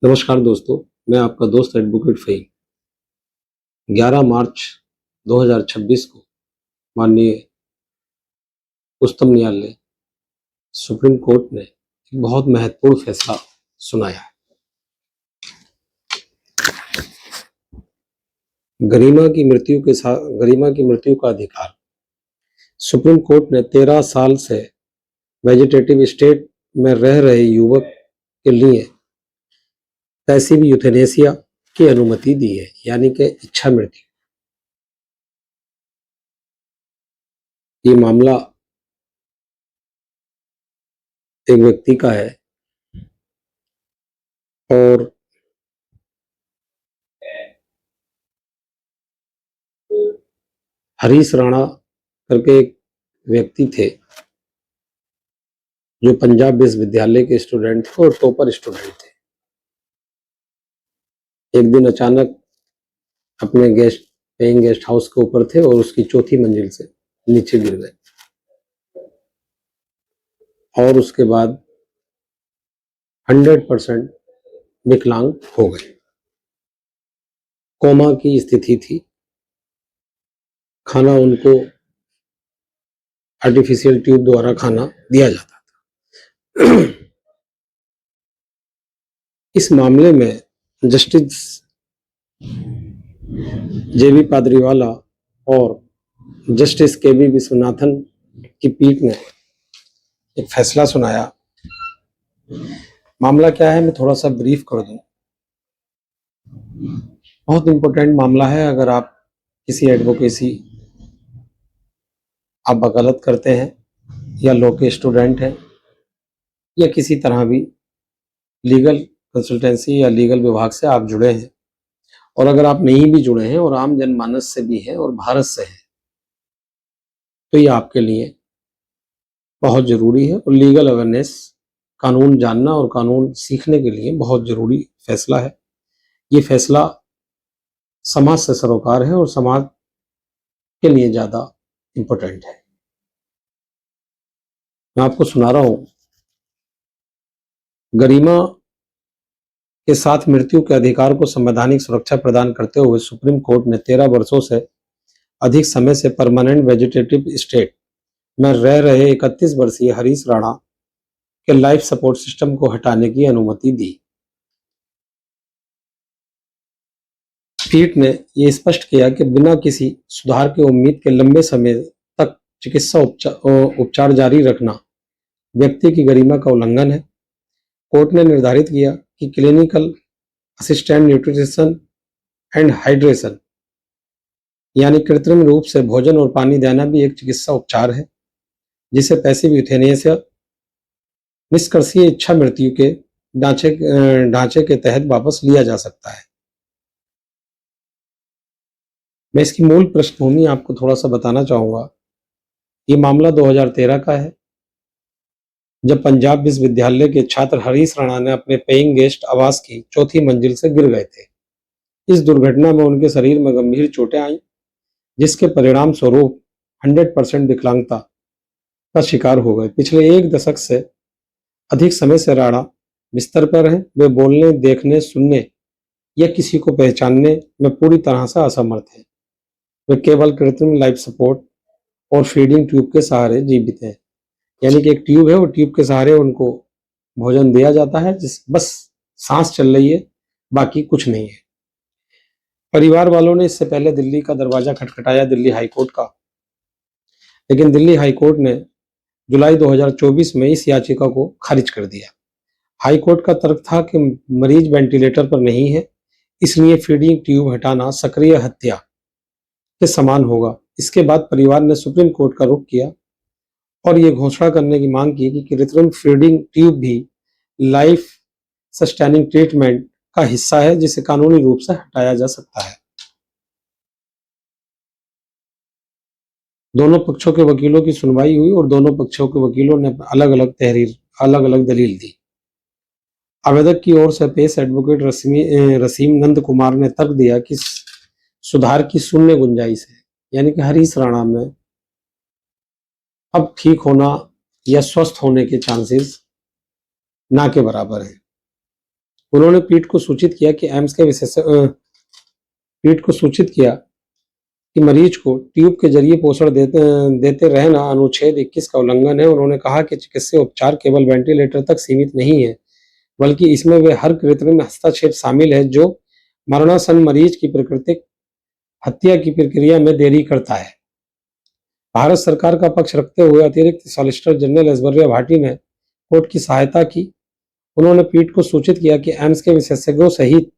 नमस्कार दोस्तों, मैं आपका दोस्त एडवोकेट फ़हीम। 11 मार्च 2026 को माननीय उच्चतम न्यायालय सुप्रीम कोर्ट ने एक बहुत महत्वपूर्ण फैसला सुनाया है। गरिमा की मृत्यु का अधिकार। सुप्रीम कोर्ट ने 13 साल से वेजिटेटिव स्टेट में रह रहे युवक के लिए पैसिव यूथेनेसिया की अनुमति दी है, यानी कि इच्छा मृत्यु। ये मामला एक व्यक्ति का है और हरीश राणा करके एक व्यक्ति थे जो पंजाब विश्वविद्यालय के स्टूडेंट थे और टॉपर स्टूडेंट थे। एक दिन अचानक अपने पेइंग गेस्ट हाउस के ऊपर थे और उसकी चौथी मंजिल से नीचे गिर गए और उसके बाद 100% विकलांग हो गए। कोमा की स्थिति थी। खाना उनको आर्टिफिशियल ट्यूब द्वारा खाना दिया जाता था। इस मामले में जस्टिस जेबी पादरीवाला और जस्टिस केबी विश्वनाथन की पीठ ने एक फैसला सुनाया। मामला क्या है, मैं थोड़ा सा ब्रीफ कर दूं। बहुत इंपॉर्टेंट मामला है। अगर आप किसी एडवोकेसी आप वकालत करते हैं या लॉ के स्टूडेंट हैं या किसी तरह भी लीगल कंसल्टेंसी या लीगल विभाग से आप जुड़े हैं, और अगर आप नहीं भी जुड़े हैं और आम जनमानस से भी हैं और भारत से हैं, तो ये आपके लिए बहुत जरूरी है। और लीगल अवेयरनेस, कानून जानना और कानून सीखने के लिए बहुत जरूरी फैसला है। ये फैसला समाज से सरोकार है और समाज के लिए ज्यादा इंपॉर्टेंट है। मैं आपको सुना रहा हूं। गरिमा के साथ मृत्यु के अधिकार को संवैधानिक सुरक्षा प्रदान करते हुए सुप्रीम कोर्ट ने 13 वर्षों से अधिक समय से परमानेंट वेजिटेटिव स्टेट में रह रहे 31 वर्षीय हरीश राणा के लाइफ सपोर्ट सिस्टम को हटाने की अनुमति दी। पीठ ने यह स्पष्ट किया कि बिना किसी सुधार की उम्मीद के लंबे समय तक चिकित्सा उपचार जारी रखना व्यक्ति की गरिमा का उल्लंघन है। कोर्ट ने निर्धारित किया कि clinical assistant nutrition and hydration, यानी कृत्रिम रूप से भोजन और पानी देना भी एक चिकित्सा उपचार है, जिसे पैसिव यूथेनेसिया निष्कर्षीय इच्छा मृत्यु के ढांचे के तहत वापस लिया जा सकता है। मैं इसकी मूल पृष्ठभूमि आपको थोड़ा सा बताना चाहूंगा। ये मामला 2013 का है, जब पंजाब विश्वविद्यालय के छात्र हरीश राणा ने अपने पेइंग गेस्ट आवास की चौथी मंजिल से गिर गए थे। इस दुर्घटना में उनके शरीर में गंभीर चोटें आईं, जिसके परिणाम स्वरूप 100% विकलांगता का शिकार हो गए। पिछले एक दशक से अधिक समय से राणा बिस्तर पर हैं। वे बोलने, देखने, सुनने या किसी को पहचानने में पूरी तरह से असमर्थ हैं। वे केवल कृत्रिम लाइफ सपोर्ट और फीडिंग ट्यूब के सहारे जीवित हैं, यानी कि एक ट्यूब है और ट्यूब के सहारे उनको भोजन दिया जाता है, जिस बस सांस चल रही है, बाकी कुछ नहीं है। परिवार वालों ने इससे पहले दिल्ली का दरवाजा खटखटाया, दिल्ली हाईकोर्ट का, लेकिन दिल्ली हाईकोर्ट ने जुलाई 2024 में इस याचिका को खारिज कर दिया। हाईकोर्ट का तर्क था कि मरीज वेंटिलेटर पर नहीं है, इसलिए फीडिंग ट्यूब हटाना सक्रिय हत्या के समान होगा। इसके बाद परिवार ने सुप्रीम कोर्ट का रुख किया और ये घोषणा करने की मांग की कि कृत्रिम फीडिंग ट्यूब भी लाइफ सस्टेनिंग ट्रीटमेंट का हिस्सा है, जिसे कानूनी रूप से हटाया जा सकता है। दोनों पक्षों के वकीलों की सुनवाई हुई और दोनों पक्षों के वकीलों ने अलग अलग दलील दी। आवेदक की ओर से पेश एडवोकेट रसीम नंद कुमार ने तर्क दिया कि सुधार की शून्य गुंजाइश है, यानी कि हरीश राणा में अब ठीक होना या स्वस्थ होने के चांसेस ना के बराबर है। उन्होंने पीठ को सूचित किया कि एम्स के विशेषज्ञ पीठ को सूचित किया कि मरीज को ट्यूब के जरिए पोषण देते रहना अनुच्छेद 21 का उल्लंघन है। उन्होंने कहा कि चिकित्सीय उपचार केवल वेंटिलेटर तक सीमित नहीं है, बल्कि इसमें वे हर कृत्रिम हस्तक्षेप शामिल है जो मरणासन मरीज की प्राकृतिक हत्या की प्रक्रिया में देरी करता है। भारत सरकार का पक्ष रखते हुए अतिरिक्त सॉलिसिटर जनरल ऐश्वर्या भाटी ने कोर्ट की सहायता की। उन्होंने पीठ को सूचित किया कि एम्स के विशेषज्ञों सहित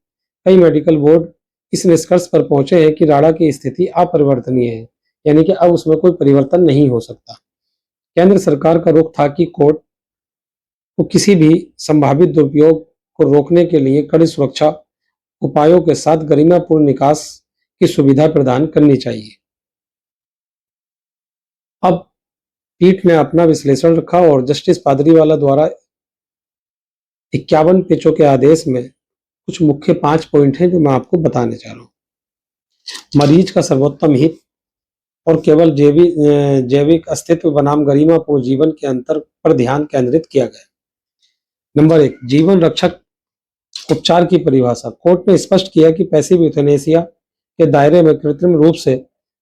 कई मेडिकल बोर्ड इस निष्कर्ष पर पहुंचे हैं कि राणा की स्थिति अपरिवर्तनीय है, यानी कि अब उसमें कोई परिवर्तन नहीं हो सकता। केंद्र सरकार का रुख था कि कोर्ट को किसी भी संभावित दुरुपयोग को रोकने के लिए कड़ी सुरक्षा उपायों के साथ गरिमापूर्ण निकास की सुविधा प्रदान करनी चाहिए। अब पीठ ने अपना विश्लेषण रखा और जस्टिस पादरीवाला द्वारा 51 पेजों के आदेश में कुछ मुख्य 5 पॉइंट हैं जो मैं आपको बताने जा रहा हूँ। मरीज का सर्वोत्तम हित और केवल जैविक अस्तित्व बनाम गरिमापूर्ण जीवन के अंतर पर ध्यान केंद्रित किया गया। नंबर 1, जीवन रक्षक उपचार की परिभाषा। कोर्ट ने स्पष्ट किया कि पैसिव यूथेनेसिया के दायरे में कृत्रिम रूप से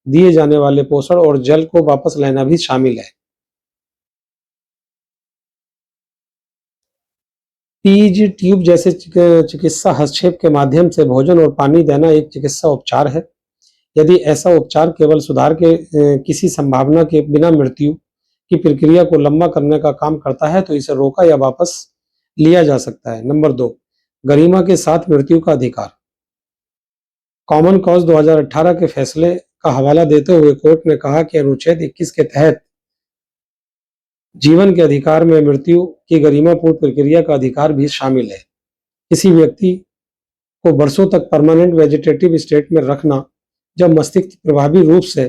दिए जाने वाले पोषण और जल को वापस लेना भी शामिल है। पीईजी ट्यूब जैसे चिकित्सा हस्तक्षेप के माध्यम से भोजन और पानी देना एक चिकित्सा उपचार है। यदि ऐसा उपचार केवल सुधार के किसी संभावना के बिना मृत्यु की प्रक्रिया को लंबा करने का काम करता है तो इसे रोका या वापस लिया जा सकता है। नंबर 2, गरिमा के साथ मृत्यु का अधिकार। कॉमन कॉज 2018 के फैसले का हवाला देते हुए कोर्ट ने कहा कि अनुच्छेद 21 के तहत जीवन के अधिकार में मृत्यु की गरिमापूर्ण प्रक्रिया का अधिकार भी शामिल है। किसी व्यक्ति को वर्षों तक परमानेंट वेजिटेटिव स्टेट में रखना जब मस्तिष्क प्रभावी रूप से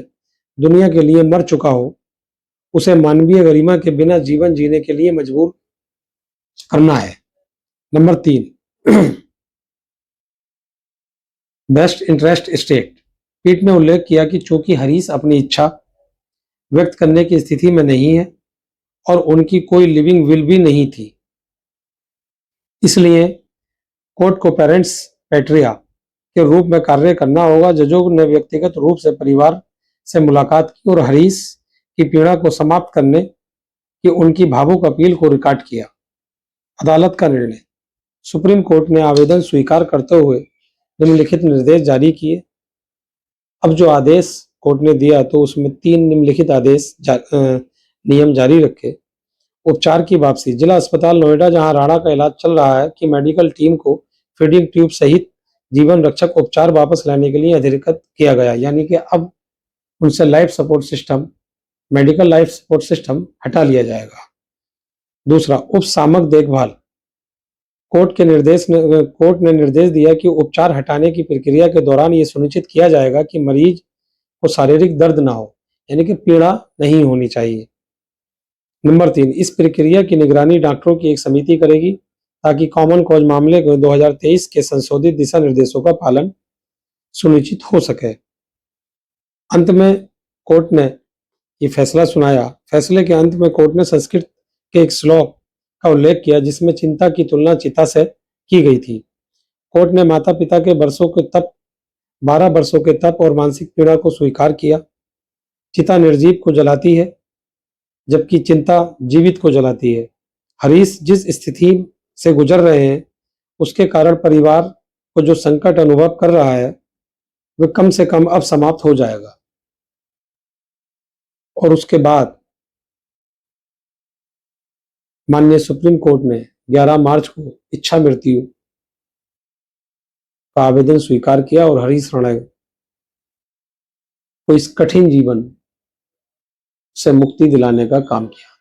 दुनिया के लिए मर चुका हो, उसे मानवीय गरिमा के बिना जीवन जीने के लिए मजबूर करना है। Number 3, best interest state. पीठ ने उल्लेख किया कि चूंकि हरीश अपनी इच्छा व्यक्त करने की स्थिति में नहीं है और उनकी कोई लिविंग विल भी नहीं थी, इसलिए कोर्ट को पेरेंट्स पैट्रिया के रूप में कार्य करना होगा। जजों ने व्यक्तिगत रूप से परिवार से मुलाकात की और हरीश की पीड़ा को समाप्त करने की उनकी भावुक अपील को रिकॉर्ड किया। अदालत का निर्णय। सुप्रीम कोर्ट ने आवेदन स्वीकार करते हुए निम्नलिखित निर्देश जारी किए। अब जो आदेश कोर्ट ने दिया तो उसमें 3 निम्नलिखित नियम जारी रखे। उपचार की वापसी। जिला अस्पताल नोएडा जहां राणा का इलाज चल रहा है की मेडिकल टीम को फीडिंग ट्यूब सहित जीवन रक्षक उपचार वापस लाने के लिए अधिकृत किया गया, यानी कि अब उनसे life support system, medical life support system हटा लिया जाएगा। दूसरा, उपसामक देखभाल। कोर्ट ने निर्देश दिया कि उपचार हटाने की प्रक्रिया के दौरान ये सुनिश्चित किया जाएगा कि मरीज को शारीरिक दर्द ना हो, यानी कि पीड़ा नहीं होनी चाहिए। नंबर 3, इस प्रक्रिया की निगरानी डॉक्टरों की एक समिति करेगी ताकि कॉमन कॉज मामले को 2023 के संशोधित दिशा निर्देशों का पालन सुनिश्चित हो सके। अंत में कोर्ट ने ये फैसला सुनाया। फैसले के अंत में कोर्ट ने संस्कृत के एक श्लोक का उल्लेख किया जिसमें चिंता की तुलना चिता से की गई थी। कोर्ट ने माता पिता के 12 वर्षों के तप और मानसिक पीड़ा को स्वीकार किया। चिता निर्जीव को जलाती है जबकि चिंता जीवित को जलाती है। हरीश जिस स्थिति से गुजर रहे हैं उसके कारण परिवार को जो संकट अनुभव कर रहा है वह कम से कम अब समाप्त हो जाएगा। और उसके बाद माननीय सुप्रीम कोर्ट ने 11 मार्च को इच्छा मृत्यु का आवेदन स्वीकार किया और हरीश राणा को इस कठिन जीवन से मुक्ति दिलाने का काम किया।